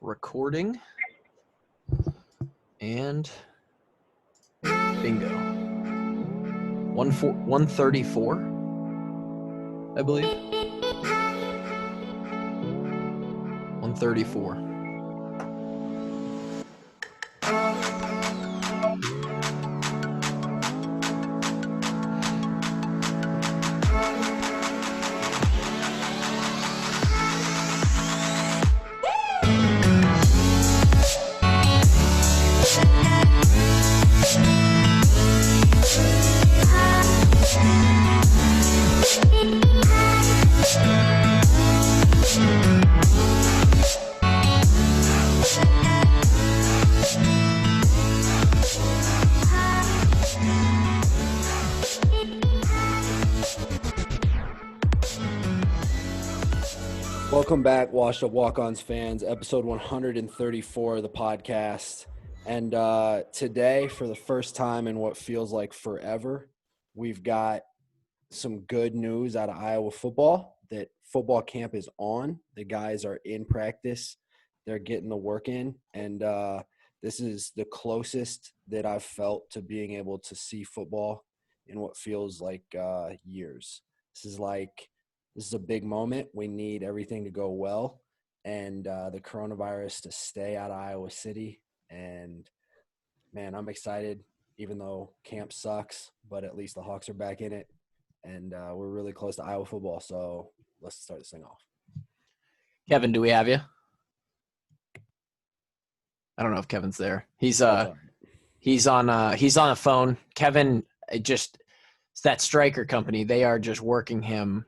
recording, and bingo. 134, I believe. 134. Welcome back, Washed Up Walkons fans, episode 134 of the podcast. And today, for the first time in what feels like forever, we've got some good news out of Iowa football, that football camp is on. The guys are in practice. They're getting the work in. And this is the closest that I've felt to being able to see football in what feels like years. This is a big moment. We need everything to go well and the coronavirus to stay out of Iowa City. And, man, I'm excited, even though camp sucks, but at least the Hawks are back in it. And we're really close to Iowa football, so let's start this thing off. Kevin, do we have you? I don't know if Kevin's there. He's on a phone. Kevin, it's that Striker company. They are just working him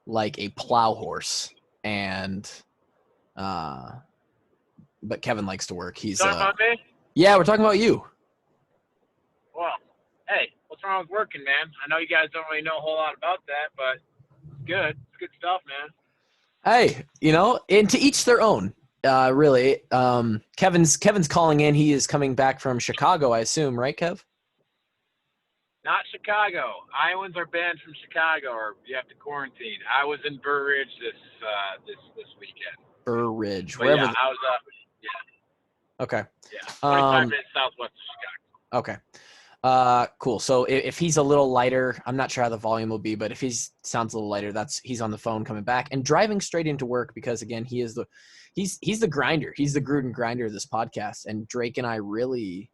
like a plow horse, and but Kevin likes to work. He's talking about me? Yeah, we're talking about you. Well, hey, what's wrong with working, man? I know you guys don't really know a whole lot about that, but it's good. It's good stuff, man. Hey, and to each their own. Really. Kevin's calling in. He is coming back from Chicago, I assume, right, Kev? Not Chicago. Iowans are banned from Chicago, or you have to quarantine. I was in Burr Ridge this weekend. Burr Ridge, but wherever. Yeah, I was up. Yeah. Okay. Yeah. 25 minutes southwest of Okay. Chicago. Cool. So if he's a little lighter, I'm not sure how the volume will be, but if he sounds a little lighter, he's on the phone coming back and driving straight into work, because again, he's the grinder. He's the Gruden grinder of this podcast. And Drake and I really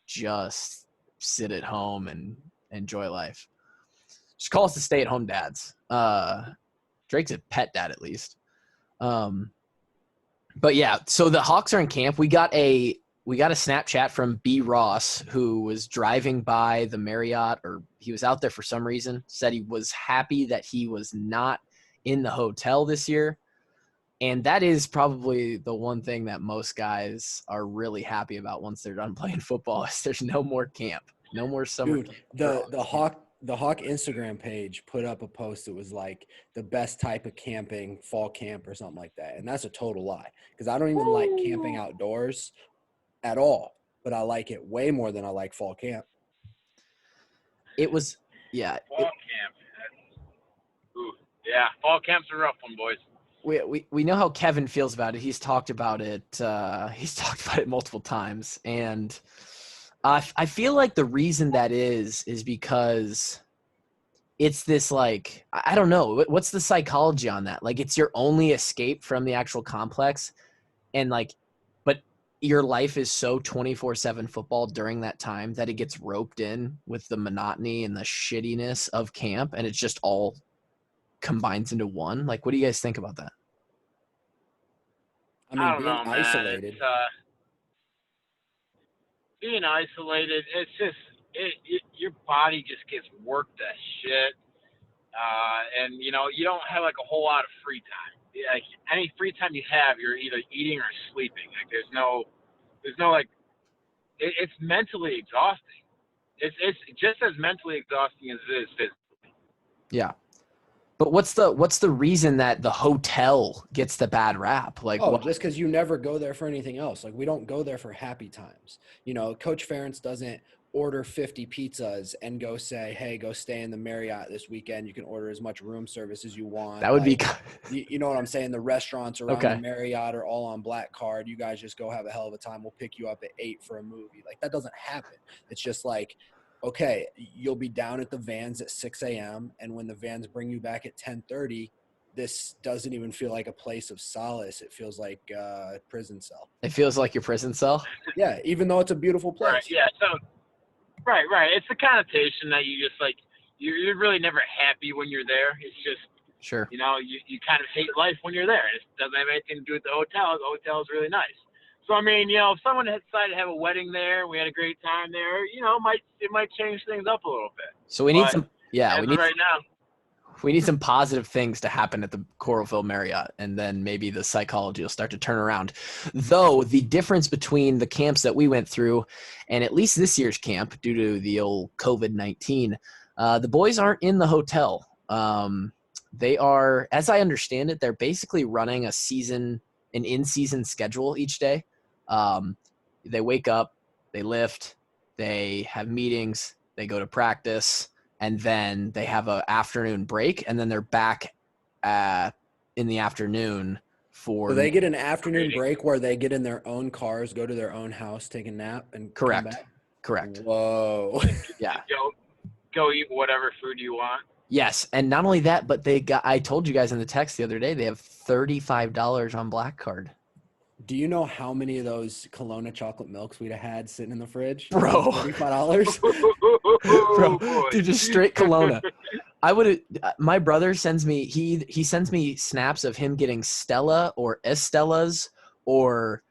just sit at home and enjoy life. Just call us the stay-at-home dads. Drake's a pet dad, at least. But yeah, so the Hawks are in camp. We got a Snapchat from B. Ross, who was driving by the Marriott, or he was out there for some reason, said he was happy that he was not in the hotel this year. And that is probably the one thing that most guys are really happy about once they're done playing football, is there's no more camp. No more summer camp. The Hawk Instagram page put up a post that was like the best type of camping, fall camp or something like that. And that's a total lie, because I don't even like camping outdoors at all, but I like it way more than I like fall camp. Fall camp. Yeah, fall camp's a rough one, boys. We know how Kevin feels about it. He's talked about it. He's talked about it multiple times, and I feel like the reason that is because it's this, like, I don't know, what's the psychology on that? Like, it's your only escape from the actual complex, and like, but your life is so 24/7 football during that time that it gets roped in with the monotony and the shittiness of camp, and it's just all combines into one. Like, what do you guys think about that? I don't know, isolated. Being isolated, it's just your body just gets worked to shit, and you don't have like a whole lot of free time. Like, any free time you have, you're either eating or sleeping. Like, there's no like, it's mentally exhausting. It's just as mentally exhausting as it is physically. Yeah. But what's the reason that the hotel gets the bad rap? Like, just because you never go there for anything else. Like, we don't go there for happy times. Coach Ferentz doesn't order 50 pizzas and go say, hey, go stay in the Marriott this weekend. You can order as much room service as you want. That would be you know what I'm saying? The restaurants around Okay. the Marriott are all on Black Card. You guys just go have a hell of a time. We'll pick you up at 8 for a movie. Like, that doesn't happen. It's just like, okay, you'll be down at the Vans at 6 a.m. And when the Vans bring you back at 10:30, this doesn't even feel like a place of solace. It feels like a prison cell. It feels like your prison cell. Yeah, even though it's a beautiful place. Right. Yeah. So. Right. It's the connotation that you just like. You're really never happy when you're there. It's just. Sure. You know, you kind of hate life when you're there. It doesn't have anything to do with the hotel. The hotel is really nice. So, I mean, you know, if someone had decided to have a wedding there, we had a great time there, you know, it might change things up a little bit. So we need we need some positive things to happen at the Coralville Marriott, and then maybe the psychology will start to turn around. Though the difference between the camps that we went through and at least this year's camp, due to the old COVID-19, the boys aren't in the hotel. They are, as I understand it, they're basically running an in-season schedule each day. They wake up, they lift, they have meetings, they go to practice, and then they have an afternoon break, and then they're back in the afternoon for. So they get an afternoon break where they get in their own cars, go to their own house, take a nap, and Correct. come back? Correct. Whoa. Yeah. Go eat whatever food you want. Yes, and not only that, but I told you guys in the text the other day, they have $35 on Black Card. Do you know how many of those Kelowna chocolate milks we'd have had sitting in the fridge? Bro. $35? Bro, dude, just straight Kelowna. My brother sends me, he sends me snaps of him getting Stella or Estella's or.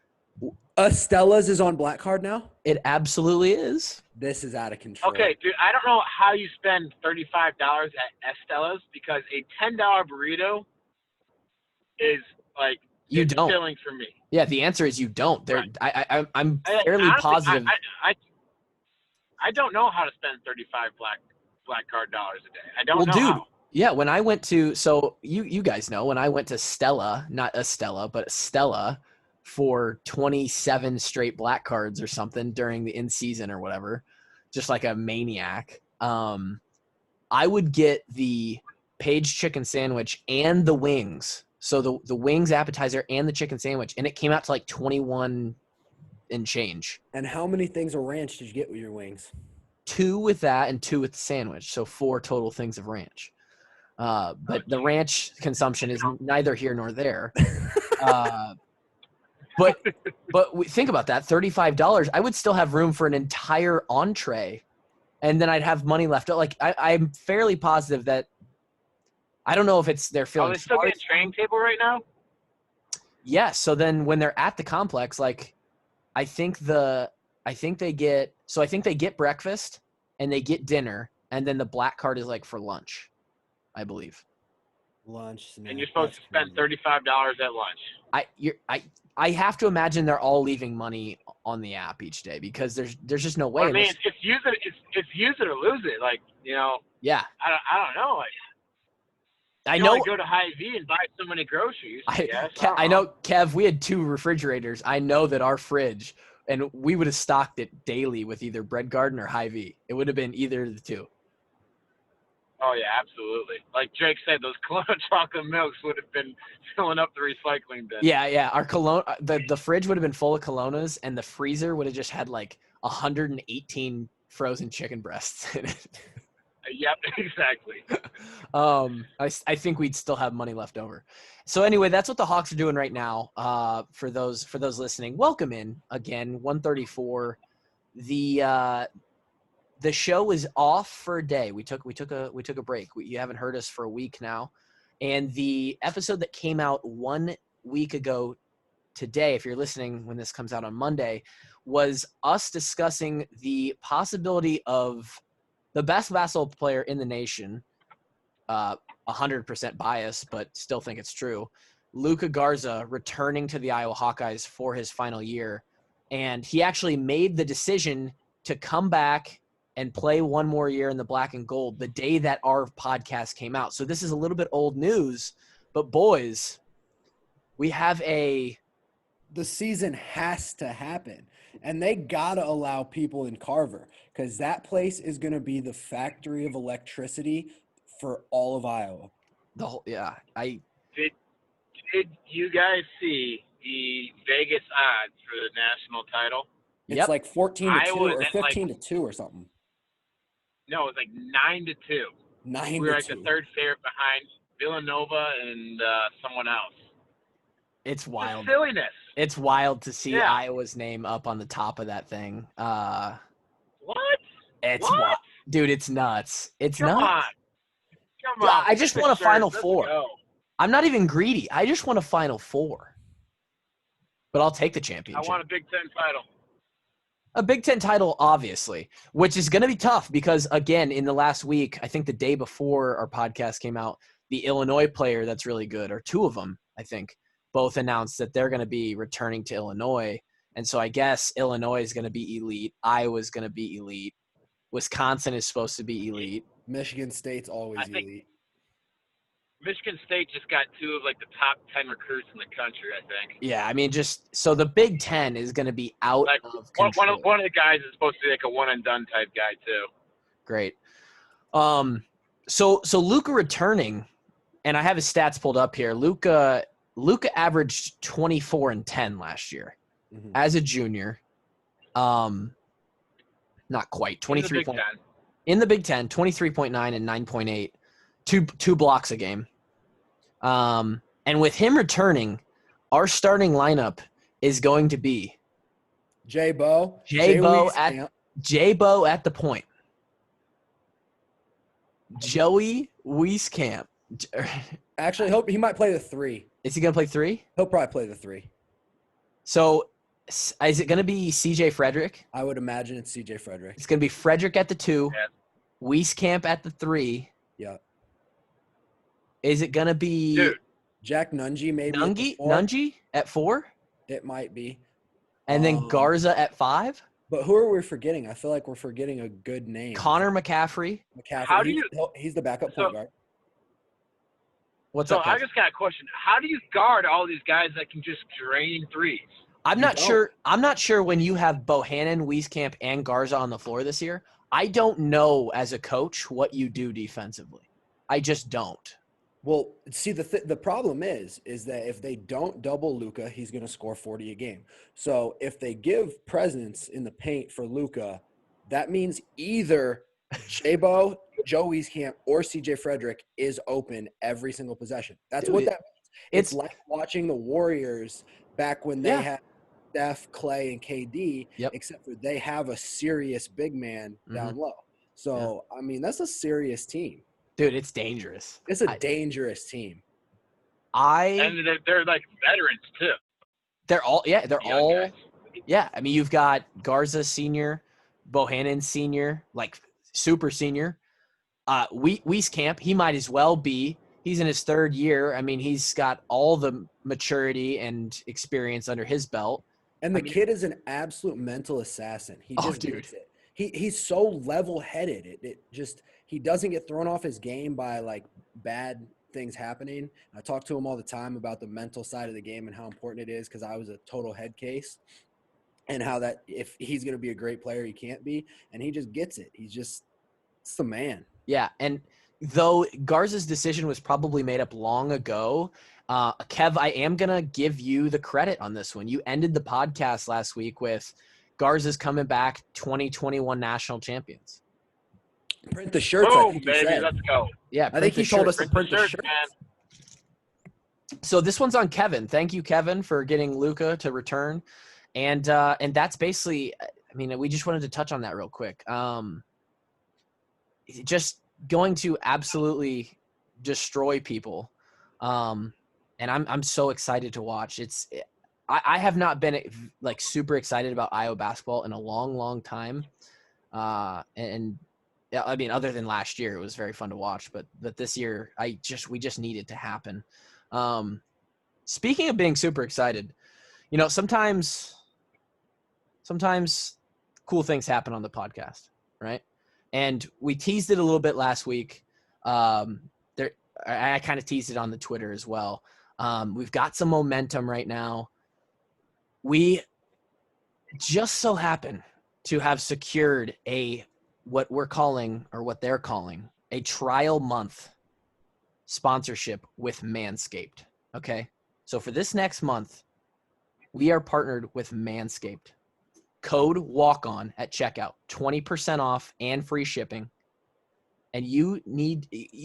Estella's is on Black Card now? It absolutely is. This is out of control. Okay, dude, I don't know how you spend $35 at Estella's, because a $10 burrito is like you don't filling for me. Yeah, the answer is you don't. Right. I'm fairly positive. I don't know how to spend 35 Black Card dollars a day. I don't know. Dude, how. Yeah, when I went to, so you guys know, when I went to Stella, not Estella, but Stella, for 27 straight Black Cards or something during the in-season or whatever, just like a maniac, I would get the Page chicken sandwich and the wings. So the wings appetizer and the chicken sandwich, and it came out to like 21 and change. And how many things of ranch did you get with your wings? 2 with that and 2 with the sandwich, so 4 total things of ranch. But the ranch consumption is neither here nor there. But think about that, $35, I would still have room for an entire entree, and then I'd have money left. Like I'm fairly positive that, I don't know if it's they're feeling. Are they still getting training table right now? Yes. So then when they're at the complex, like I think they get breakfast and they get dinner, and then the Black Card is like for lunch, I believe. Lunch. And you're supposed to spend $35 at lunch. I have to imagine they're all leaving money on the app each day, because there's just no way. Well, I mean, it's use it or lose it. Like, you know. Yeah. I don't know. Like, I know. Go to Hy-Vee and buy so many groceries. I know, Kev. We had 2 refrigerators. I know that our fridge, and we would have stocked it daily with either Bread Garden or Hy-Vee. It would have been either of the 2. Oh yeah, absolutely. Like Jake said, those Kelowna chocolate milks would have been filling up the recycling bin. Yeah. Our Kelowna, the fridge would have been full of Kelownas, and the freezer would have just had like 118 frozen chicken breasts in it. Yep, exactly. I think we'd still have money left over. So anyway, that's what the Hawks are doing right now. For those listening, welcome in again. 134. The show is off for a day. We took a break. You haven't heard us for a week now, and the episode that came out 1 week ago today, if you're listening when this comes out on Monday, was us discussing the possibility of the best basketball player in the nation, 100% biased, but still think it's true, Luka Garza returning to the Iowa Hawkeyes for his final year. And he actually made the decision to come back and play one more year in the black and gold the day that our podcast came out. So this is a little bit old news, but boys, we have a the season has to happen. And they got to allow people in Carver because that place is going to be the factory of electricity for all of Iowa. Did you guys see the Vegas odds for the national title? It's like 14-2 Iowa or is at 15-2 or something. No, it was like 9-2. 9-2. We were like the third favorite behind Villanova and someone else. It's wild. It's silliness. It's wild to see Iowa's name up on the top of that thing. What? It's what? Dude, it's nuts. It's Come nuts. Come on. I just want a Final Four. Go. I'm not even greedy. I just want a Final Four. But I'll take the championship. I want a Big Ten title. A Big Ten title, obviously, which is going to be tough because, again, in the last week, I think the day before our podcast came out, the Illinois player that's really good, or two of them, I think, both announced that they're going to be returning to Illinois. And so I guess Illinois is going to be elite. Iowa's going to be elite. Wisconsin is supposed to be elite. Michigan State's always elite. Michigan State just got two of like the top 10 recruits in the country, I think. Yeah, I mean, so the Big Ten is going to be out of control. One of the guys is supposed to be like a one and done type guy too. Great. So Luka returning, and I have his stats pulled up here. Luka averaged 24 and 10 last year as a junior. Not quite 23 in the Big Ten, 23.9 and 9.8, two blocks a game. And with him returning, our starting lineup is going to be J-Bo at the point, Joey Wieskamp. Actually, he might play the 3. Is he going to play 3? He'll probably play the 3. So is it going to be CJ Frederick? I would imagine it's CJ Frederick. It's going to be Frederick at the 2, Wieskamp at the 3. Yeah. Is it going to be Jack Nunge maybe? Nunge at 4? It might be. And then Garza at 5? But who are we forgetting? I feel like we're forgetting a good name. Connor McCaffrey. He's the backup point guard. What's up, I just got a question. How do you guard all these guys that can just drain threes? I'm not sure when you have Bohannon, Wieskamp, and Garza on the floor this year. I don't know as a coach what you do defensively. I just don't. Well, see, the problem is that if they don't double Luka, he's going to score 40 a game. So if they give presence in the paint for Luka, that means either J-Bo, Joe Wieskamp, or CJ Frederick is open every single possession. That's what that means. It's like watching the Warriors back when they had Steph, Clay, and KD, except for they have a serious big man down low. So, I mean, that's a serious team. Dude, it's dangerous. It's a dangerous team. And they're like veterans too. They're all guys. Yeah. I mean, you've got Garza senior, Bohannon senior, like super senior. Wieskamp, he might as well be. He's in his 3rd year. I mean, he's got all the maturity and experience under his belt. And the kid is an absolute mental assassin. He just gets it. He's so level-headed. He doesn't get thrown off his game by like bad things happening. I talk to him all the time about the mental side of the game and how important it is because I was a total head case and how that if he's going to be a great player, he can't be. And he just gets it. It's the man. Yeah, and though Garza's decision was probably made up long ago, Kev, I am going to give you the credit on this one. You ended the podcast last week with Garza's coming back 2021 national champions. Print the shirts. Boom, baby, let's go. Yeah, I think he told us to print the shirts. Man. So this one's on Kevin. Thank you, Kevin, for getting Luka to return. And that's basically, I mean, we just wanted to touch on that real quick. Just going to absolutely destroy people. And I'm so excited to watch. I have not been like super excited about Iowa basketball in a long, long time. And yeah, I mean, other than last year, it was very fun to watch, but this year we just need it to happen. Speaking of being super excited, sometimes cool things happen on the podcast, right? And we teased it a little bit last week. I kind of teased it on the Twitter as well. We've got some momentum right now. We just so happen to have secured what they're calling a trial month sponsorship with Manscaped. Okay. So for this next month, we are partnered with Manscaped. Code WALKON at checkout, 20% off and free shipping. And you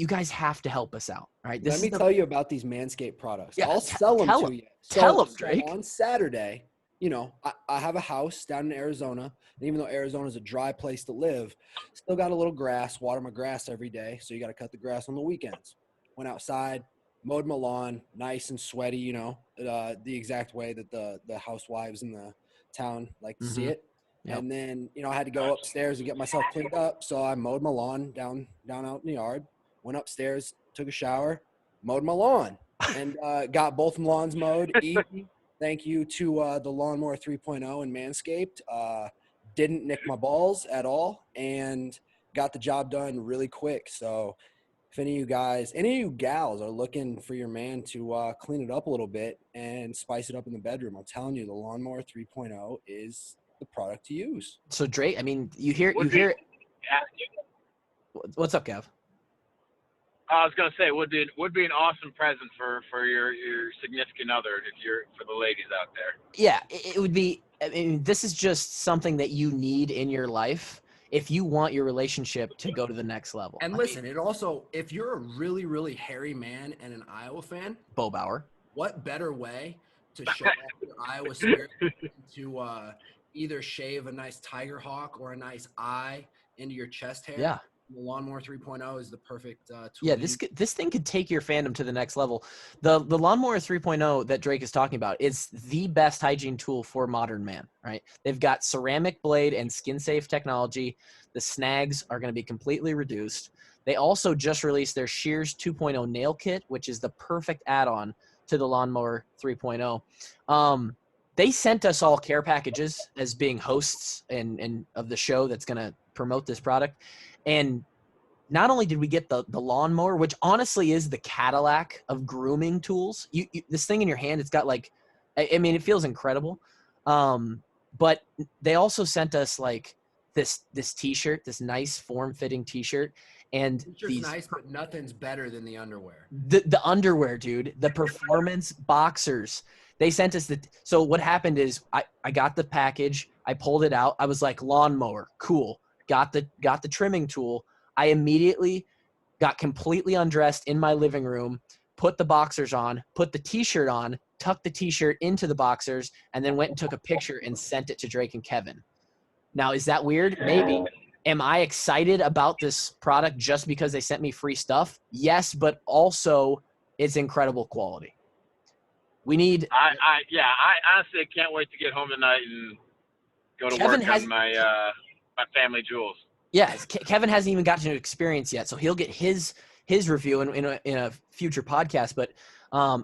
guys have to help us out. All right. Let me tell you about these Manscaped products. Yeah, I'll sell them to you. Tell them, Drake. On Saturday, I have a house down in Arizona. And even though Arizona is a dry place to live, still got a little grass, water my grass every day. So you got to cut the grass on the weekends. Went outside, mowed my lawn, nice and sweaty, the exact way that the housewives in the town like to see it. Yep. And then, I had to go upstairs and get myself cleaned up. So I mowed my lawn down out in the yard, went upstairs, took a shower, mowed my lawn, and got both lawns mowed. Easy. Thank you to the Lawnmower 3.0 and Manscaped. Didn't nick my balls at all and got the job done really quick. So if any of you gals are looking for your man to clean it up a little bit and spice it up in the bedroom, I'm telling you, the Lawnmower 3.0 is the product to use. So Drake, I mean, you hear it. What's up, Kev? I was gonna say would be an awesome present for your significant other for the ladies out there. Yeah, it would be. I mean, this is just something that you need in your life if you want your relationship to go to the next level. And listen, it also, if you're a really, really hairy man and an Iowa fan, Bo Bauer, what better way to show off your Iowa spirit to either shave a nice tiger hawk or a nice eye into your chest hair? Yeah. The Lawnmower 3.0 is the perfect tool. Yeah, this thing could take your fandom to the next level. The Lawnmower 3.0 that Drake is talking about is the best hygiene tool for modern man, right? They've got ceramic blade and skin-safe technology. The snags are going to be completely reduced. They also just released their Shears 2.0 nail kit, which is the perfect add-on to the Lawnmower 3.0. They sent us all care packages as being hosts and of the show that's going to promote this product. And not only did we get the lawnmower, which honestly is the Cadillac of grooming tools. You this thing in your hand, it's got like, I mean, it feels incredible. But they also sent us like this T-shirt, this nice form-fitting T-shirt, and T-shirt's nice, but nothing's better than the underwear. The underwear, dude, the performance boxers. They sent us so what happened is I got the package, I pulled it out, I was like, lawnmower, cool. Got the trimming tool. I immediately got completely undressed in my living room, put the boxers on, put the T-shirt on, tucked the T-shirt into the boxers, and then went and took a picture and sent it to Drake and Kevin. Now, is that weird? Maybe. Am I excited about this product just because they sent me free stuff? Yes, but also it's incredible quality. We need. I honestly can't wait to get home tonight and go to Kevin work on my family jewels. Yeah, Kevin hasn't even gotten to experience yet, so he'll get his review in a future podcast. But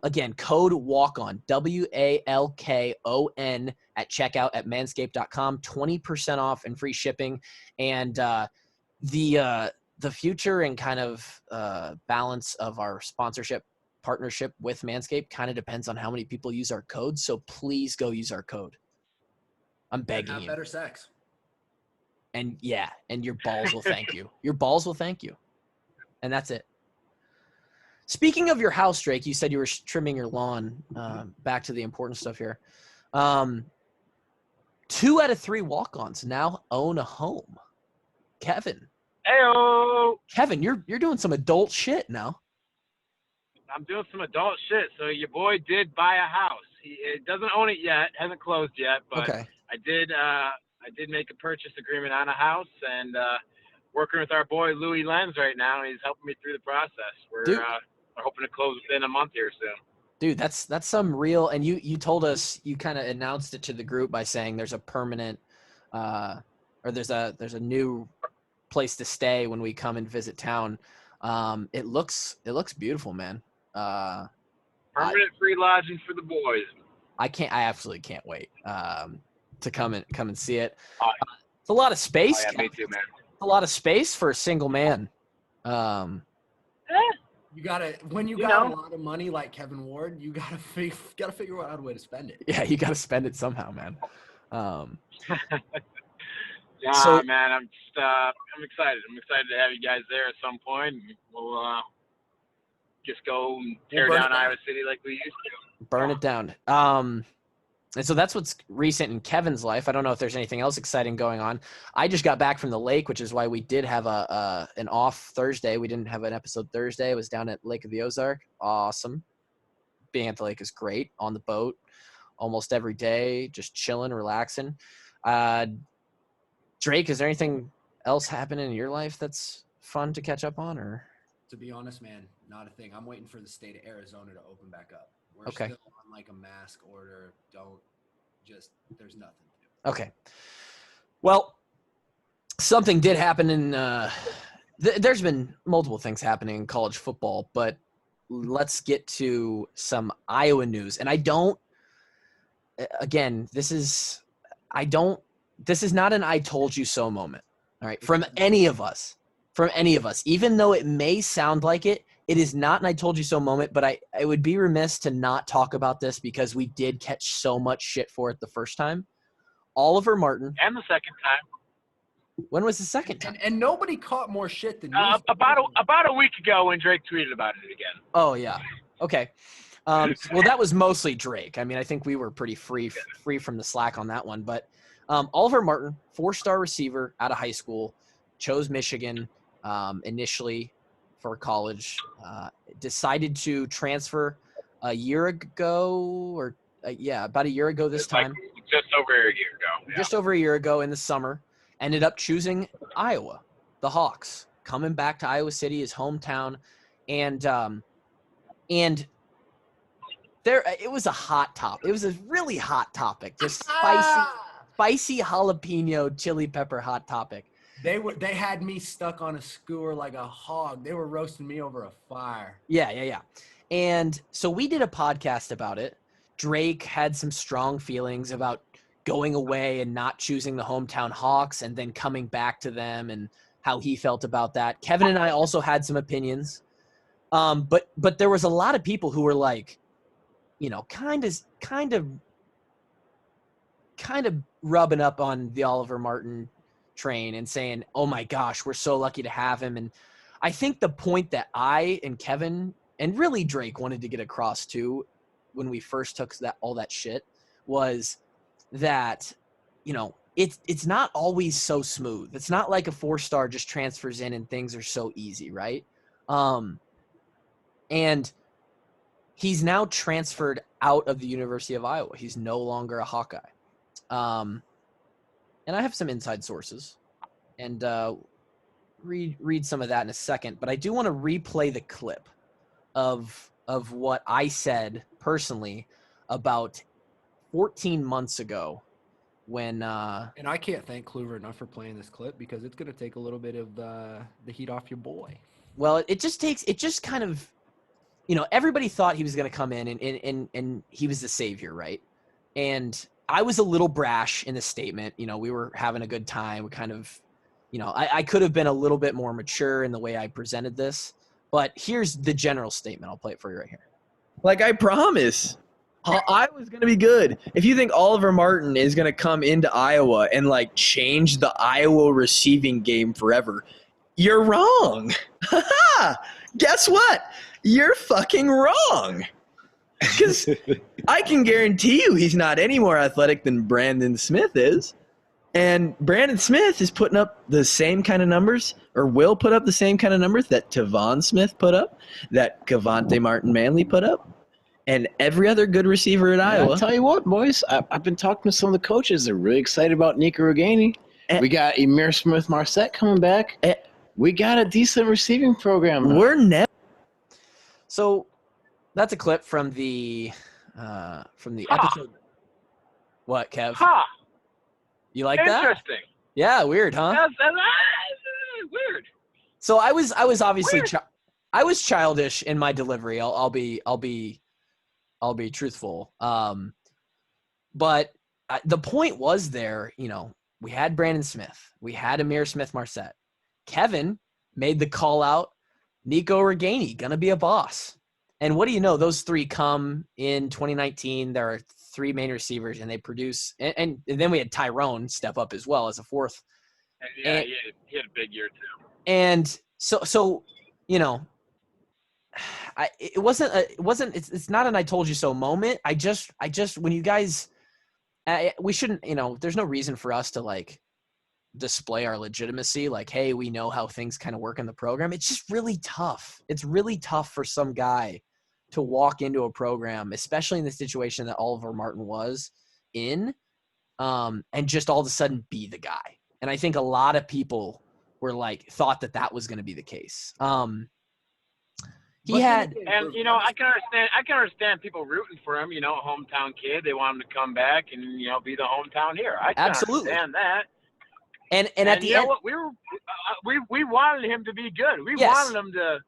again, code WALKON, WALKON at checkout at manscaped.com, 20% off and free shipping. And the future and kind of balance of our partnership with Manscaped kind of depends on how many people use our code. So please go use our code. I'm begging you. Better sex. And your balls will thank you. Your balls will thank you. And that's it. Speaking of your house, Drake, you said you were trimming your lawn. Back to the important stuff here. 2 out of 3 walk-ons now own a home. Kevin. Heyo. Kevin, you're doing some adult shit now. I'm doing some adult shit. So your boy did buy a house. He doesn't own it yet, hasn't closed yet, but okay. I did make a purchase agreement on a house and working with our boy Louis Lenz right now. He's helping me through the process. We're hoping to close within a month here soon. Dude, that's some real. And you told us, you kind of announced it to the group by saying there's a permanent, or there's a new place to stay when we come and visit town. It looks beautiful, man. Permanent free lodging for the boys. I absolutely can't wait to come and see it. It's a lot of space. Oh, yeah, me too, man. It's a lot of space for a single man. You gotta when you got a lot of money like Kevin Ward, you gotta figure out a way to spend it. Yeah, you got to spend it somehow, man. Yeah, So- man, I'm excited. I'm excited to have you guys there at some point. And we'll just go and tear burn it down down. Iowa City like we used to. Burn it down. And so that's what's recent in Kevin's life. I don't know if there's anything else exciting going on. I just got back from the lake, which is why we did have an off Thursday. We didn't have an episode Thursday. It was down at Lake of the Ozark. Awesome. Being at the lake is great. On the boat almost every day, just chilling, relaxing. Drake, is there anything else happening in your life that's fun to catch up on? Or To be honest, man, not a thing. I'm waiting for the state of Arizona to open back up. We're Okay. still on like a mask order. There's nothing to do. Okay. Well, something did happen in there's been multiple things happening in college football, but let's get to some Iowa news. And this is not an I told you so moment. All right. From any of us, even though it may sound like it, it is not an I told you so moment, but I would be remiss to not talk about this because we did catch so much shit for it the first time. Oliver Martin. And the second time. When was the second time? And nobody caught more shit than me. About a week ago when Drake tweeted about it again. Oh, yeah. Okay. Well, that was mostly Drake. I mean, I think we were pretty free from the slack on that one. But Oliver Martin, 4-star receiver out of high school, chose Michigan initially for college, decided to transfer a year ago about a year ago this time. Just over a year ago. Yeah. Just over a year ago in the summer, ended up choosing Iowa, the Hawks, coming back to Iowa City, his hometown. And there, it was a hot topic. It was a really hot topic, just spicy jalapeno chili pepper hot topic. They had me stuck on a skewer like a hog. They were roasting me over a fire. Yeah. And so we did a podcast about it. Drake had some strong feelings about going away and not choosing the hometown Hawks and then coming back to them and how he felt about that. Kevin and I also had some opinions. But there was a lot of people who were like, you know, kind of rubbing up on the Oliver Martin train and saying, oh my gosh, we're so lucky to have him. And I think the point that I and Kevin and really Drake wanted to get across to when we first took all that shit was that, you know, it's not always so smooth. It's not like a 4-star just transfers in and things are so easy, right? And he's now transferred out of the University of Iowa. He's no longer a Hawkeye. And I have some inside sources, and read some of that in a second. But I do want to replay the clip of what I said personally about 14 months ago when and I can't thank Kluver enough for playing this clip because it's going to take a little bit of the heat off your boy. Well, it just kind of, you know, everybody thought he was going to come in and he was the savior, right? And I was a little brash in the statement. You know, we were having a good time. We kind of, you know, I could have been a little bit more mature in the way I presented this. But here's the general statement. I'll play it for you right here. Like I promise, Iowa's going to be good. If you think Oliver Martin is going to come into Iowa and like change the Iowa receiving game forever, you're wrong. Guess what? You're fucking wrong. Because I can guarantee you he's not any more athletic than Brandon Smith is. And Brandon Smith is putting up the same kind of numbers, or will put up the same kind of numbers that Tavon Smith put up, that Cavante Martin-Manley put up, and every other good receiver at Iowa. I'll tell you what, boys. I've been talking to some of the coaches. They're really excited about Nico Rogani. We got Emir Smith-Marset coming back. We got a decent receiving program. We're never. So that's a clip from the episode. What, Kev? Huh. You like that? Interesting. Yeah, weird, huh? That's weird. So I was obviously I was childish in my delivery. I'll be truthful. But the point was there, you know, we had Brandon Smith, we had Emir Smith-Marset. Kevin made the call out Nico Reganey, gonna be a boss. And what do you know? Those three come in 2019. There are three main receivers, and they produce. And then we had Tyrone step up as well as a fourth. And, yeah, he had a big year too. And so you know, it's not an I told you so moment. I just when you guys, we shouldn't, there's no reason for us to like display our legitimacy. Like, hey, we know how things kind of work in the program. It's just really tough. It's really tough for some guy to walk into a program, especially in the situation that Oliver Martin was in, and just all of a sudden be the guy. And I think a lot of people were like, thought that was going to be the case. I can understand people rooting for him, hometown kid. They want him to come back and, be the hometown hero. I can understand that. And at the end, what, we wanted him to be good. We wanted him to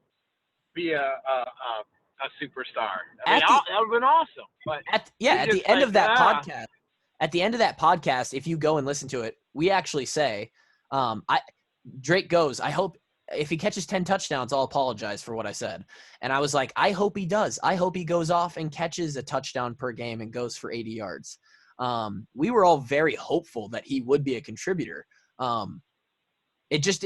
be a superstar. I mean, that would have been awesome. But at the end of that podcast, at the end of that podcast, if you go and listen to it, we actually say, Drake goes, I hope if he catches 10 touchdowns, I'll apologize for what I said. And I was like, I hope he does. I hope he goes off and catches a touchdown per game and goes for 80 yards. We were all very hopeful that he would be a contributor. It just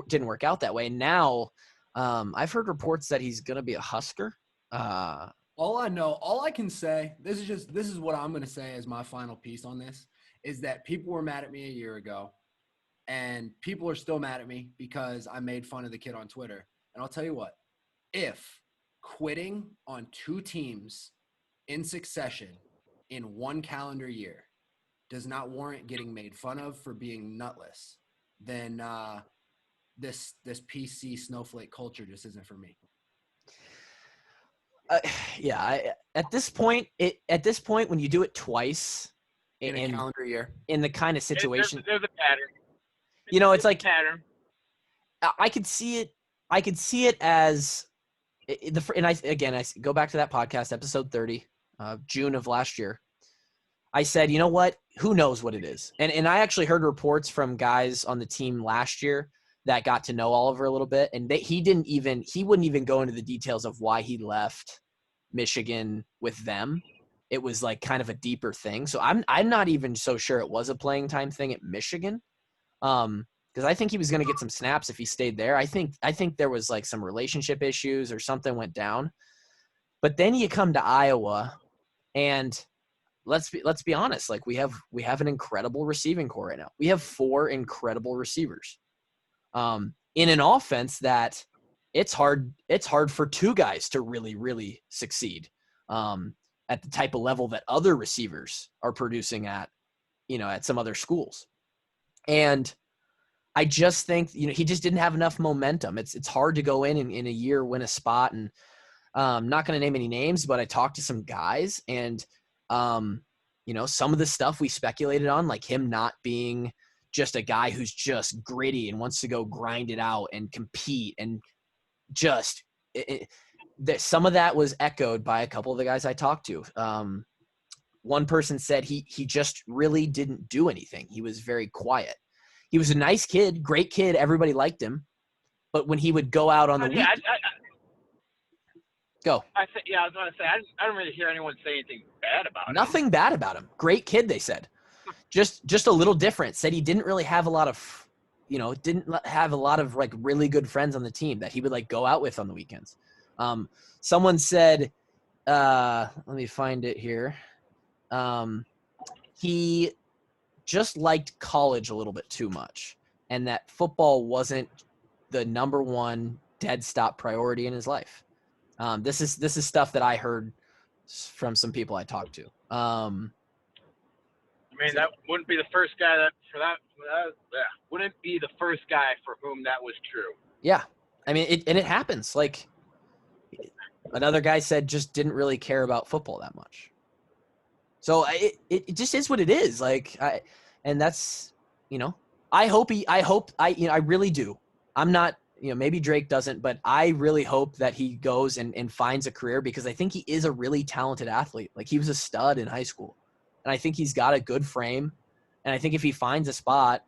didn't work out that way. And now I've heard reports that he's going to be a Husker. All I can say, this is what I'm going to say as my final piece on this, is that people were mad at me a year ago, and people are still mad at me because I made fun of the kid on Twitter. And I'll tell you what, if quitting on 2 teams in succession in 1 calendar year does not warrant getting made fun of for being nutless, then this PC snowflake culture just isn't for me. At this point, when you do it twice in a calendar year, in the kind of situation, there's a pattern. It's like pattern. I could see it as and I go back to that podcast, episode 30, June of last year. I said, you know what? Who knows what it is? And I actually heard reports from guys on the team last year that got to know Oliver a little bit, and he wouldn't even go into the details of why he left Michigan with them. It was like kind of a deeper thing. So I'm not even so sure it was a playing time thing at Michigan. Because I think he was going to get some snaps if he stayed there. I think there was like some relationship issues or something went down. But then you come to Iowa, and let's be honest. Like we have an incredible receiving core right now. We have 4 incredible receivers. In an offense that it's hard for 2 guys to really, really succeed at the type of level that other receivers are producing at some other schools. And I just think, he just didn't have enough momentum. It's hard to go in a year, win a spot. And I'm not going to name any names, but I talked to some guys, and some of the stuff we speculated on, like him not being just a guy who's just gritty and wants to go grind it out and compete, and just some of that was echoed by a couple of the guys I talked to. One person said he just really didn't do anything. He was very quiet. He was a nice kid, great kid. Everybody liked him. But when he would go out on the weekend, go. I was going to say, I don't really hear anyone say anything bad about him. Nothing bad about him. Great kid, they said. Just a little different. Said he didn't really have a lot of, like really good friends on the team that he would like go out with on the weekends. Someone said, let me find it here. He just liked college a little bit too much, and that football wasn't the number one dead stop priority in his life. This is stuff that I heard from some people I talked to. That wouldn't be the first guy wouldn't be the first guy for whom that was true. Yeah. I mean, it happens. Like another guy said, just didn't really care about football that much. So it just is what it is. Like, and that's, I really do. I'm not, maybe Drake doesn't, but I really hope that he goes and finds a career, because I think he is a really talented athlete. Like he was a stud in high school, and I think he's got a good frame. And I think if he finds a spot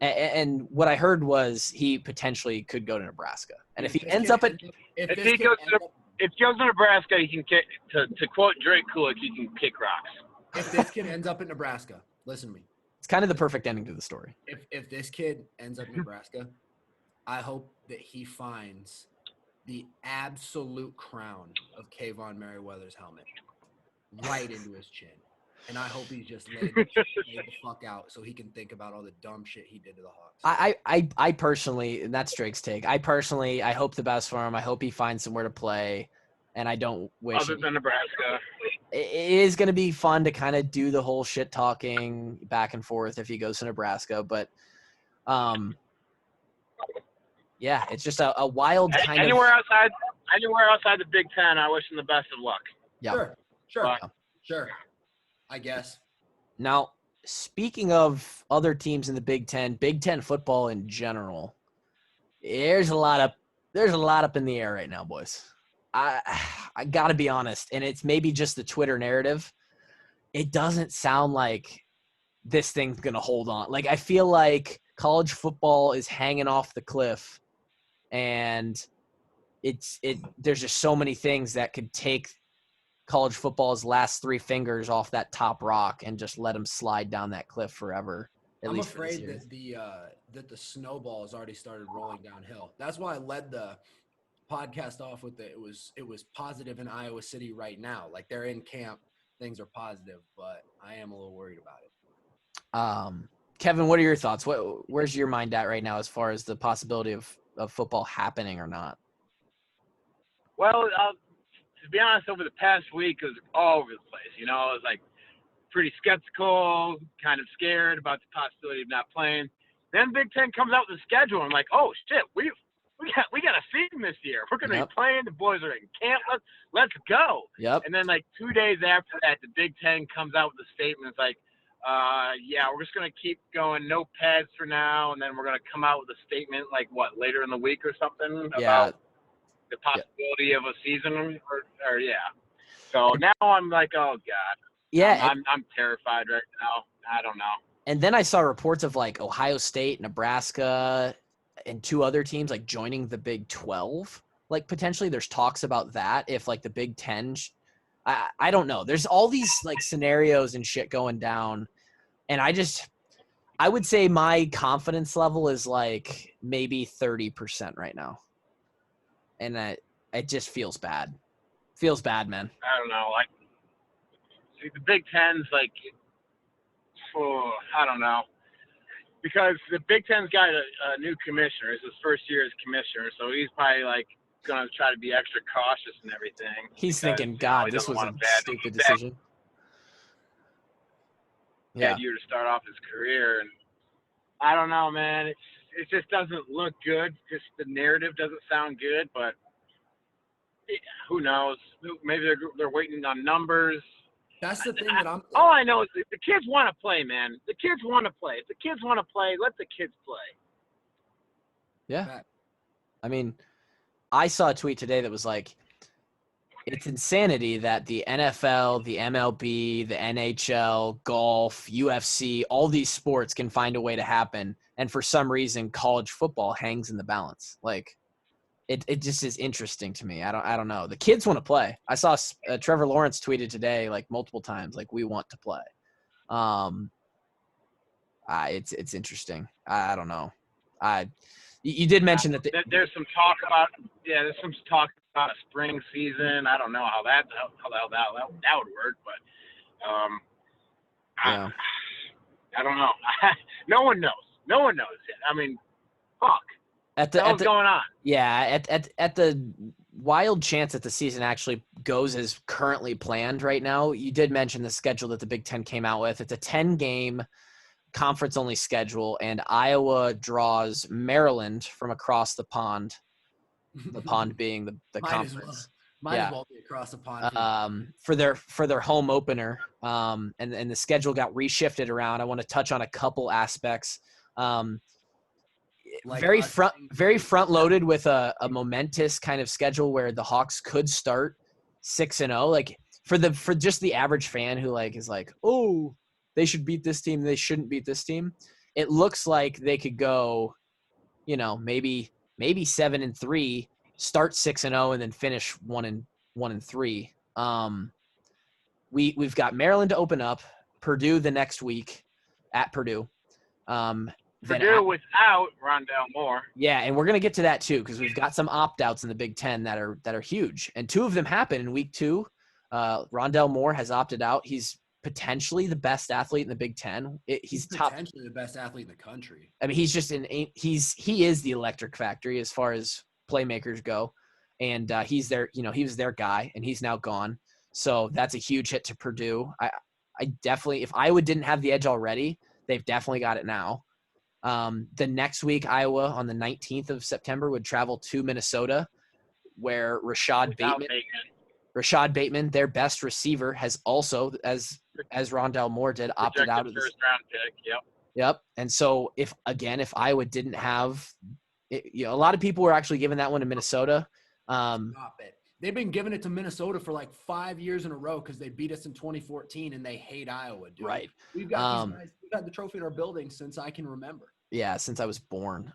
And what I heard was he potentially could go to Nebraska. And if he ends up at if he goes to Nebraska, he can kick. To quote Drake Kulik, he can kick rocks. If this kid ends up in Nebraska, listen to me. it's kind of the perfect ending to the story. If this kid ends up in Nebraska, I hope that he finds the absolute crown of Kayvon Merriweather's helmet right into his chin. And I hope he's just laid the fuck out so he can think about all the dumb shit he did to the Hawks. I personally, and that's Drake's take, I hope the best for him. I hope he finds somewhere to play, and I don't wish Other than Nebraska. It is going to be fun to kind of do the whole shit talking back and forth if he goes to Nebraska, but yeah, it's just a wild kind anywhere outside the Big Ten, I wish him the best of luck. Yeah. Sure. I guess. Now, speaking of other teams in the Big Ten football in general, there's a lot up in the air right now, boys. I got to be honest, and it's maybe just the Twitter narrative. It doesn't sound like this thing's going to hold on. Like, I feel like college football is hanging off the cliff, and there's just so many things that could take college football's last three fingers off that top rock and just let them slide down that cliff forever. I'm afraid that the snowball has already started rolling downhill. That's why I led the podcast off with it was positive in Iowa City right now. Like, they're in camp, things are positive, but I am a little worried about it. Kevin, what are your thoughts? Where's your mind at right now as far as the possibility of football happening or not? Well, to be honest, over the past week, it was all over the place. You know, I was like pretty skeptical, kind of scared about the possibility of not playing. Then Big Ten comes out with the schedule. I'm like, oh shit, we got a season this year. We're gonna be playing. The boys are in camp. Let's go. Yep. And then like 2 days after that, the Big Ten comes out with a statement. It's like, yeah, we're just gonna keep going, no pads for now, and then we're gonna come out with a statement like later in the week or something about the possibility of a season or yeah. So now I'm like, oh God. Yeah. I'm terrified right now. I don't know. And then I saw reports of like Ohio State, Nebraska, and two other teams like joining the Big 12. Like, potentially there's talks about that if like the Big 10 I don't know. There's all these like scenarios and shit going down. And I would say my confidence level is like maybe 30% right now. And it just feels bad. Feels bad, man. I don't know. Like, see, the Big Ten's like, I don't know. Because the Big Ten's got a new commissioner. It's his first year as commissioner. So he's probably like going to try to be extra cautious and everything. He's thinking, God, this was a stupid decision. Bad year to start off his career. And I don't know, man. It just doesn't look good. Just the narrative doesn't sound good, but who knows? Maybe they're waiting on numbers. That's the thing that I'm. All I know is the kids want to play, man. The kids want to play. If the kids want to play, let the kids play. Yeah. I mean, I saw a tweet today that was like, it's insanity that the NFL, the MLB, the NHL, golf, UFC, all these sports can find a way to happen. And for some reason, college football hangs in the balance. Like, it just is interesting to me. I don't know. The kids want to play. I saw Trevor Lawrence tweeted today like multiple times, like, we want to play. It's interesting. I don't know. You did mention that there's some talk about a spring season. I don't know how that would work, but I don't know. No one knows yet. I mean, fuck. What's going on? Yeah, at the wild chance that the season actually goes as currently planned right now, you did mention the schedule that the Big Ten came out with. It's a 10-game conference-only schedule, and Iowa draws Maryland from across the pond. The pond being the conference. Might as well be across the pond. For their home opener, and the schedule got reshifted around. I want to touch on a couple aspects. Very front loaded with a momentous kind of schedule where the Hawks could start 6-0. Like, for just the average fan who like is like, oh, they should beat this team, they shouldn't beat this team. it looks like they could go, maybe 7-3, start 6-0, and then finish 1-3. We've got Maryland to open up, Purdue the next week at Purdue. Purdue without Rondell Moore. Yeah, and we're gonna get to that too because we've got some opt-outs in the Big Ten that are huge, and 2 of them happen in week 2. Rondell Moore has opted out. He's potentially the best athlete in the Big Ten. He's potentially the best athlete in the country. I mean, he's just he is the electric factory as far as playmakers go, and he's their he was their guy, and he's now gone. So that's a huge hit to Purdue. I definitely, if Iowa didn't have the edge already, they've definitely got it now. The next week, Iowa on the 19th of September would travel to Minnesota, where Rashad Bateman, their best receiver, has also, as Rondell Moore did, opted out of this first-round pick. Yep. And so if Iowa didn't have it, a lot of people were actually giving that one to Minnesota. Stop it. They've been giving it to Minnesota for like 5 years in a row because they beat us in 2014 and they hate Iowa, dude. Right. We've got these guys. We've got the trophy in our building since I can remember. Yeah, since I was born.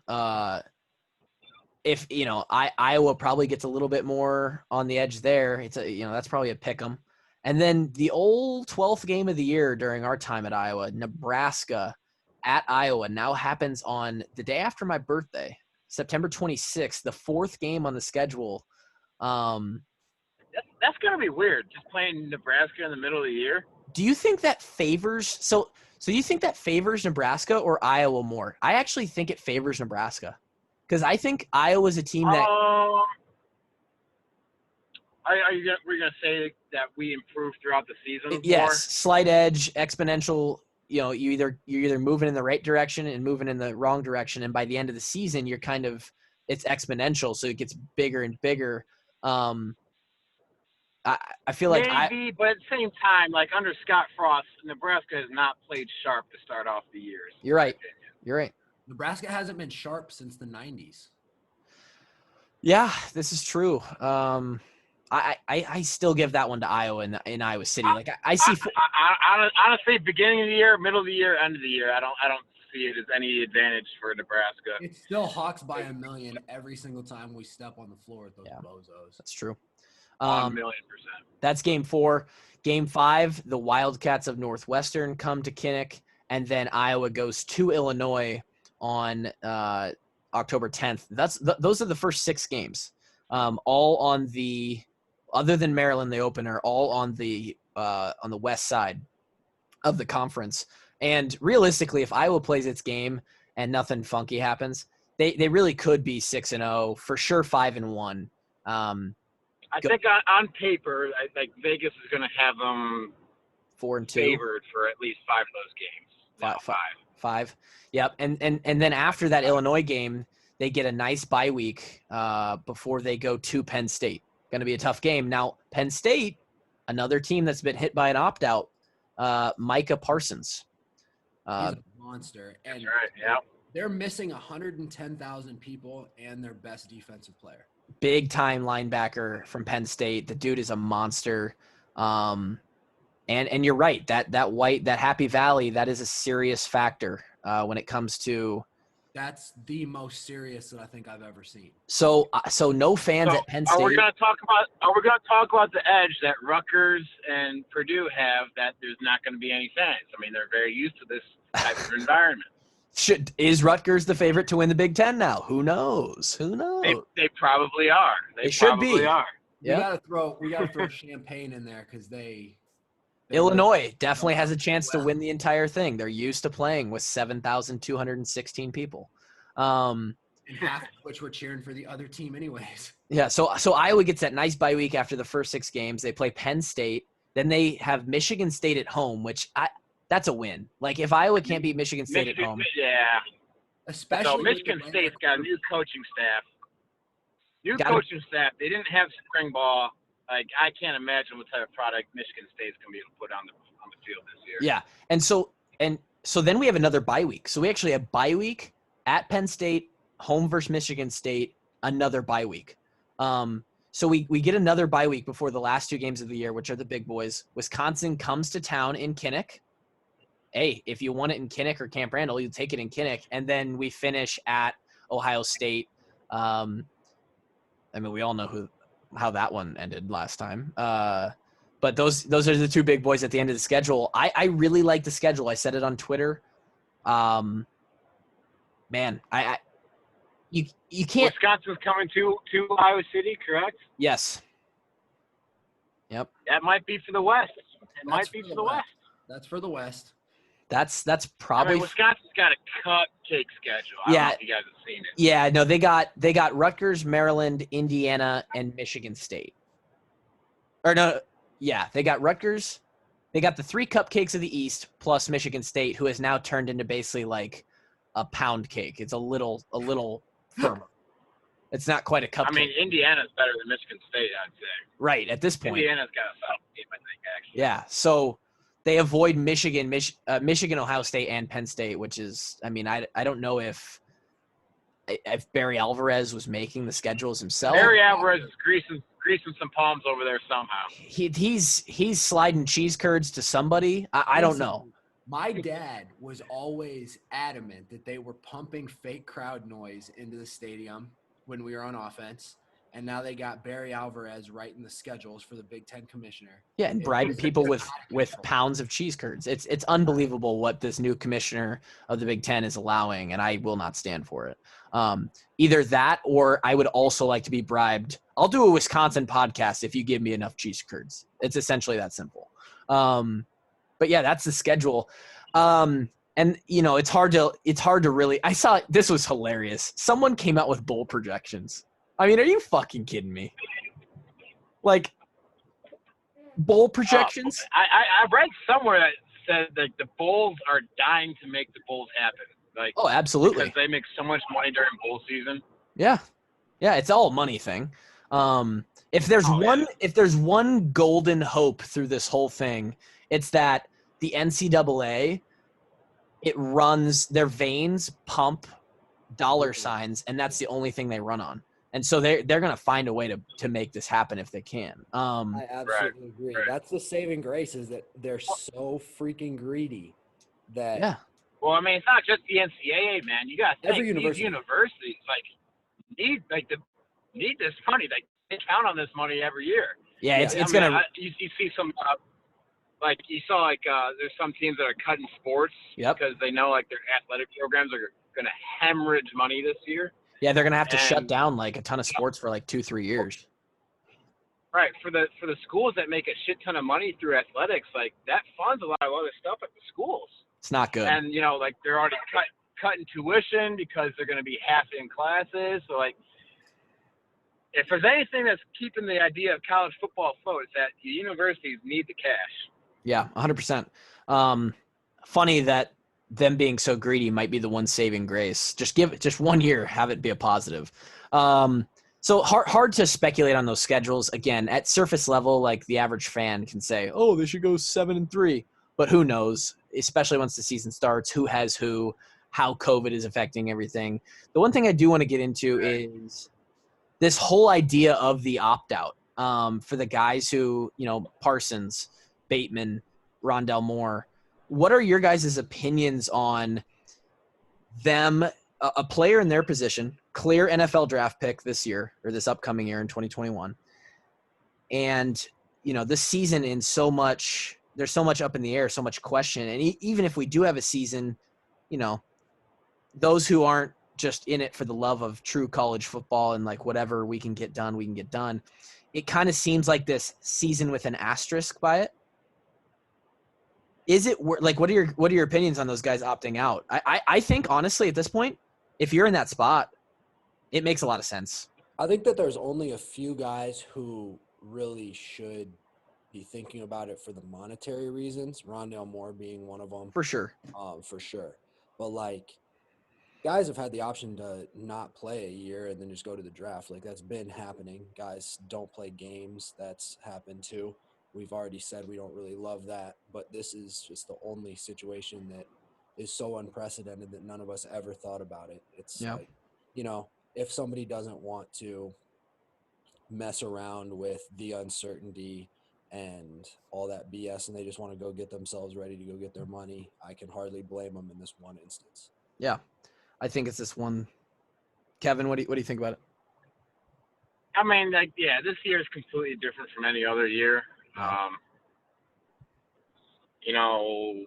If Iowa probably gets a little bit more on the edge there. It's that's probably a pick 'em. And then the old 12th game of the year during our time at Iowa, Nebraska at Iowa, now happens on the day after my birthday, September 26th, the 4th game on the schedule. That's going to be weird, just playing Nebraska in the middle of the year. Do you think that favors – so you think that favors Nebraska or Iowa more? I actually think it favors Nebraska because I think Iowa's a team that we're going to say that we improve throughout the season? Yes, slight edge, exponential. You're either moving in the right direction and moving in the wrong direction, and by the end of the season, you're it's exponential, so it gets bigger and bigger. I feel like maybe, but at the same time, like under Scott Frost, Nebraska has not played sharp to start off the years. You're right. Nebraska hasn't been sharp since the 90s. Yeah, this is true. I still give that one to Iowa in Iowa City. Like I see. Honestly, beginning of the year, middle of the year, end of the year, I don't see it as any advantage for Nebraska. It's still Hawks by a million every single time we step on the floor with those bozos. That's true. 1,000,000%. That's game 4. Game 5, the Wildcats of Northwestern come to Kinnick, and then Iowa goes to Illinois on October 10th. Those are the first 6 games. All on the, other than Maryland, the opener, all on the west side of the conference. And realistically, if Iowa plays its game and nothing funky happens, they really could be 6-0, for sure 5-1. I think on paper, I think Vegas is going to have them 4-2 favored for at least 5 of those games. 5. Yep. And then after that Illinois game, they get a nice bye week before they go to Penn State. Going to be a tough game. Now, Penn State, another team that's been hit by an opt-out, Micah Parsons. He's a monster. And that's right, yeah. They're missing 110,000 people and their best defensive player. Big-time linebacker from Penn State. The dude is a monster. And you're right. That Happy Valley, that is a serious factor when it comes to – that's the most serious that I think I've ever seen. So no fans at Penn State. Are we going to talk about the edge that Rutgers and Purdue have, that there's not going to be any fans? I mean, they're very used to this type of environment. Is Rutgers the favorite to win the Big Ten now? Who knows? They probably are. They should be. Are. We gotta throw champagne in there because Illinois definitely has a chance to win the entire thing. They're used to playing with 7,216 people. And half of which were cheering for the other team anyways. Yeah, so Iowa gets that nice bye week after the first 6 games. They play Penn State. Then they have Michigan State at home, which that's a win. Like, if Iowa can't beat Michigan State at home. Yeah. Especially so Michigan State's got a new coaching staff. Coaching staff. They didn't have spring ball. Like, I can't imagine what type of product Michigan State's going to be able to put on the field this year. Yeah, and so then we have another bye week. So we actually have bye week at Penn State, home versus Michigan State, another bye week. So we get another bye week before the last 2 games of the year, which are the big boys. Wisconsin comes to town in Kinnick. hey, if you want it in Kinnick or Camp Randall, you take it in Kinnick, and then we finish at Ohio State. I mean, we all know how that one ended last time. But those are the two big boys at the end of the schedule. I really like the schedule. I said it on Twitter. Man, you can't. Wisconsin's coming to Iowa City, correct? Yes. Yep. That might be for the West. It might be for the West. That's for the West. That's I probably. mean, Wisconsin's got a cupcake schedule. I don't know if you guys have seen it. Yeah, no, they got Rutgers, Maryland, Indiana, and Michigan State. Or no, yeah, they got Rutgers. They got the 3 cupcakes of the East plus Michigan State, who has now turned into basically like a pound cake. It's a little firmer. It's not quite a cupcake. I mean, Indiana's better than Michigan State, I'd say. Right, at this point. Indiana's got a solid team, I think, actually. Yeah, so they avoid Michigan, Ohio State, and Penn State, which is, I mean, I don't know if Barry Alvarez was making the schedules himself. Barry Alvarez is greasing some palms over there somehow. He's sliding cheese curds to somebody. I don't know. My dad was always adamant that they were pumping fake crowd noise into the stadium when we were on offense, and now they got Barry Alvarez writing the schedules for the Big Ten commissioner. Yeah, and bribing people with pounds of cheese curds. It's unbelievable what this new commissioner of the Big Ten is allowing, and I will not stand for it. Either that, or I would also like to be bribed. I'll do a Wisconsin podcast if you give me enough cheese curds. It's essentially that simple. But yeah, that's the schedule. And you know, it's hard to really. I saw this was hilarious. Someone came out with bowl projections. I mean, are you fucking kidding me? Like bowl projections? I read somewhere that said that the Bulls are dying to make the Bulls happen. Like, oh, absolutely, because they make so much money during bowl season. Yeah, it's all a money thing. If there's one golden hope through this whole thing, it's that the NCAA, it runs their veins pump dollar signs, and that's the only thing they run on. And so they're going to find a way to make this happen if they can. I absolutely agree. Right. That's the saving grace, is that they're so freaking greedy that Yeah. Well, I mean, it's not just the NCAA, man. You got to Every think university. these universities need this money. Like, they count on this money every year. Yeah, Yeah. it's going to You see some there's some teams that are cutting sports because they know like their athletic programs are going to hemorrhage money this year. Yeah, they're going to have to shut down like a ton of sports for like 2-3 years. Right. For the schools that make a shit ton of money through athletics, like that funds a lot of other stuff at the schools. It's not good. And you know, like they're already cutting tuition because they're going to be half in classes. So like, if there's anything that's keeping the idea of college football afloat, it's that the universities need the cash. Yeah, 100%. Funny that them being so greedy might be the one saving grace. Just give it just 1 year, have it be a positive. So hard to speculate on those schedules. Again, at surface level, like the average fan can say, oh, they should go 7-3, but who knows, especially once the season starts, who has who, how COVID is affecting everything. The one thing I do want to get into is this whole idea of the opt-out for the guys who, you know, Parsons, Bateman, Rondell Moore. What are your guys' opinions on them, a player in their position, clear NFL draft pick this year or this upcoming year in 2021, and, you know, this season there's so much up in the air, so much question. And even if we do have a season, you know, those who aren't just in it for the love of true college football and like whatever we can get done, it kind of seems like this season with an asterisk by it. Is it like, what are your opinions on those guys opting out? I think honestly at this point, if you're in that spot, it makes a lot of sense. I think that there's only a few guys who really should be thinking about it for the monetary reasons. Rondell Moore being one of them. For sure. For sure. But like, guys have had the option to not play a year and then just go to the draft. Like, that's been happening. Guys don't play games. That's happened too. We've already said we don't really love that, but this is just the only situation that is so unprecedented that none of us ever thought about it. It's like, you know, if somebody doesn't want to mess around with the uncertainty and all that BS, and they just want to go get themselves ready to go get their money, I can hardly blame them in this one instance. Yeah, I think it's this one. Kevin, what do you think about it? I mean, like, yeah, this year is completely different from any other year. Yeah. You know,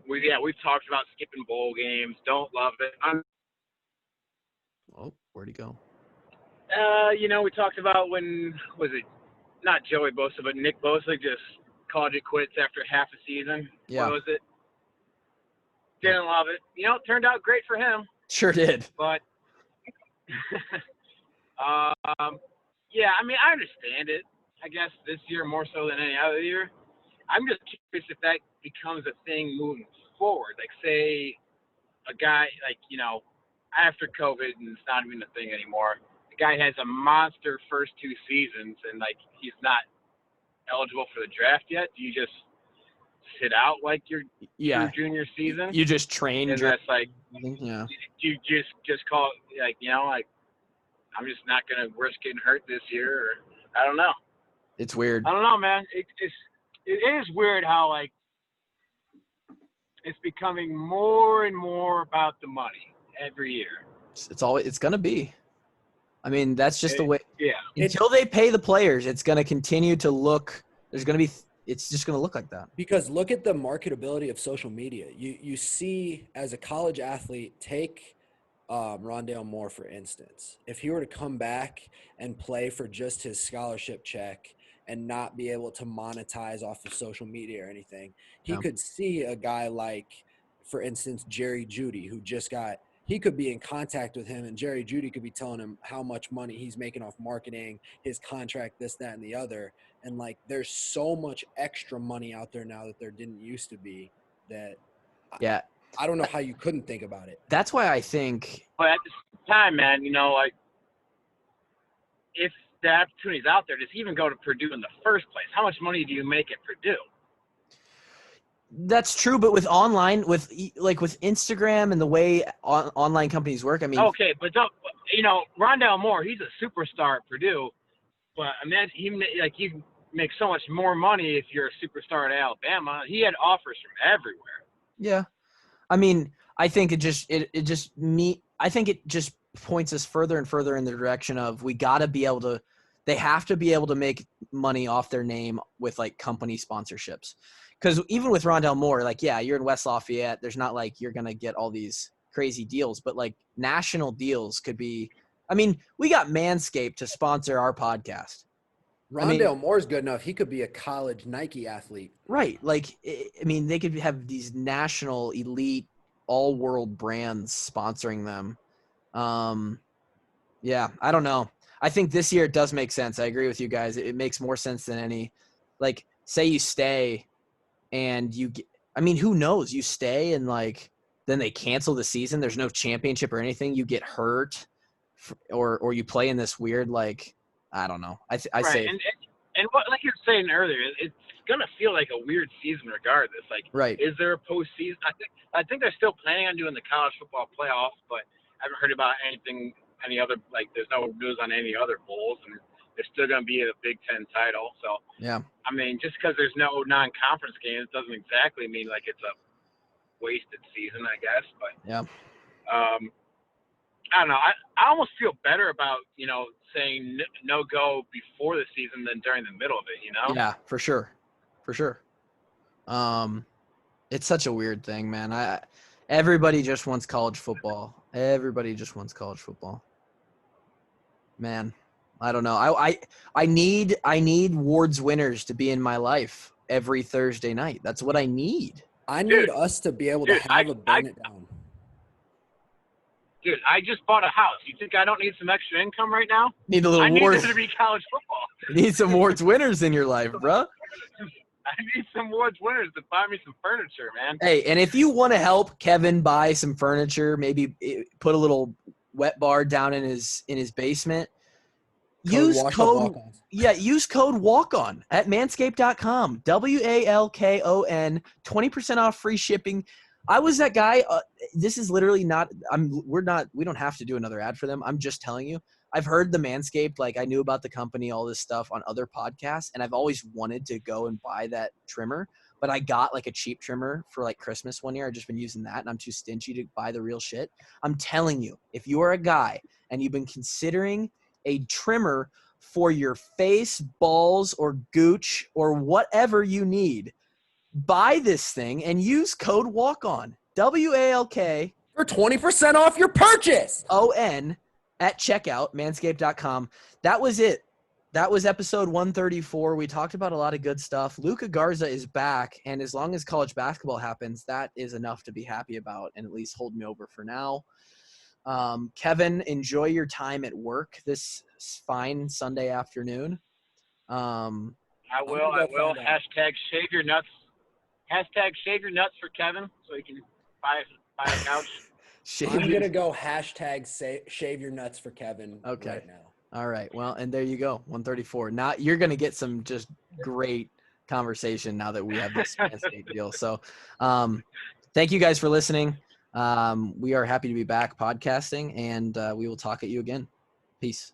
we've talked about skipping bowl games. Don't love it. Oh, where'd he go? You know, we talked about when was it not Joey Bosa, but Nick Bosa just called it quits after half a season. Yeah. What was it? Didn't love it. You know, it turned out great for him. Sure did. But yeah, I mean, I understand it. I guess this year more so than any other year. I'm just curious if that becomes a thing moving forward. Like, say a guy, like, you know, after COVID and it's not even a thing anymore, the guy has a monster first 2 seasons and, like, he's not eligible for the draft yet. Do you just sit out like your true junior season? You just train. And that's like, yeah. You just call it, like, you know, like, I'm just not going to risk getting hurt this year. Or I don't know. It's weird. I don't know, man. It is weird how, like, it's becoming more and more about the money every year. It's going to be. I mean, that's just the way. Yeah. Until they pay the players, it's going to continue to look. It's just going to look like that. Because look at the marketability of social media. You see, as a college athlete, take Rondale Moore, for instance. If he were to come back and play for just his scholarship check and not be able to monetize off of social media or anything, he could see a guy like, for instance, Jerry Jeudy, who he could be in contact with him, and Jerry Jeudy could be telling him how much money he's making off marketing, his contract, this, that, and the other. And, like, there's so much extra money out there now that there didn't used to be that I don't know how you couldn't think about it. That's why I think. But at the same time, man, you know, like, if the opportunity's out there, does he even go to Purdue in the first place? How much money do you make at Purdue? That's true, but with online, with Instagram and the way online companies work, I mean. Okay, but you know, Rondale Moore, he's a superstar at Purdue, but I mean, you make so much more money if you're a superstar at Alabama. He had offers from everywhere. Yeah, I mean, I think it just points us further and further in the direction of they have to be able to make money off their name with, like, company sponsorships. Because even with Rondale Moore, like, yeah, you're in West Lafayette. There's not like you're going to get all these crazy deals, but, like, national deals could be – I mean, we got Manscaped to sponsor our podcast. Rondale Moore's good enough. He could be a college Nike athlete. Right. Like, I mean, they could have these national elite all-world brands sponsoring them. Yeah, I don't know. I think this year it does make sense. I agree with you guys. It makes more sense than any – like, say you stay – and who knows? You stay and, like, then they cancel the season. There's no championship or anything. You get hurt, or you play in this weird, like, I don't know. I say, and what, like you were saying earlier, it's gonna feel like a weird season regardless. Like, right? Is there a postseason? I think they're still planning on doing the college football playoffs, but I haven't heard about any other, like, there's no news on any other bowls, and there's still going to be a Big Ten title. So, yeah. I mean, just because there's no non-conference games doesn't exactly mean, like, it's a wasted season, I guess. But, yeah. I don't know. I almost feel better about, you know, saying no-go before the season than during the middle of it, you know? Yeah, for sure. For sure. It's such a weird thing, man. Everybody just wants college football. Man. I don't know. I need Ward's winners to be in my life every Thursday night. That's what I need. I need us to be able to have a burn it down. Dude, I just bought a house. You think I don't need some extra income right now? Need a little Ward's. I Ward's. need there to be college football. You need some Ward's winners in your life, bro. I need some Ward's winners to buy me some furniture, man. Hey, and if you want to help Kevin buy some furniture, maybe put a little wet bar down in his basement. Use code Walkon at manscaped.com. WALKON, 20% off free shipping. I was that guy. This is literally not. We don't have to do another ad for them. I'm just telling you. I've heard the Manscaped, like I knew about the company, all this stuff on other podcasts, and I've always wanted to go and buy that trimmer, but I got like a cheap trimmer for like Christmas one year. I've just been using that, and I'm too stingy to buy the real shit. I'm telling you, if you are a guy and you've been considering a trimmer for your face, balls, or gooch, or whatever you need, buy this thing and use code WALKON, WALK For 20% off your purchase. ON at checkout, manscaped.com. That was it. That was episode 134. We talked about a lot of good stuff. Luka Garza is back, and as long as college basketball happens, that is enough to be happy about and at least hold me over for now. Kevin, enjoy your time at work this fine Sunday afternoon. I will. Hashtag shave your nuts. Hashtag shave your nuts for Kevin so he can buy a couch. I'm going to go hashtag shave your nuts for Kevin right now. All right. Well, and there you go. 134. Now you're going to get some just great conversation now that we have this Manscaped deal. So thank you guys for listening. We are happy to be back podcasting, and we will talk at you again. Peace.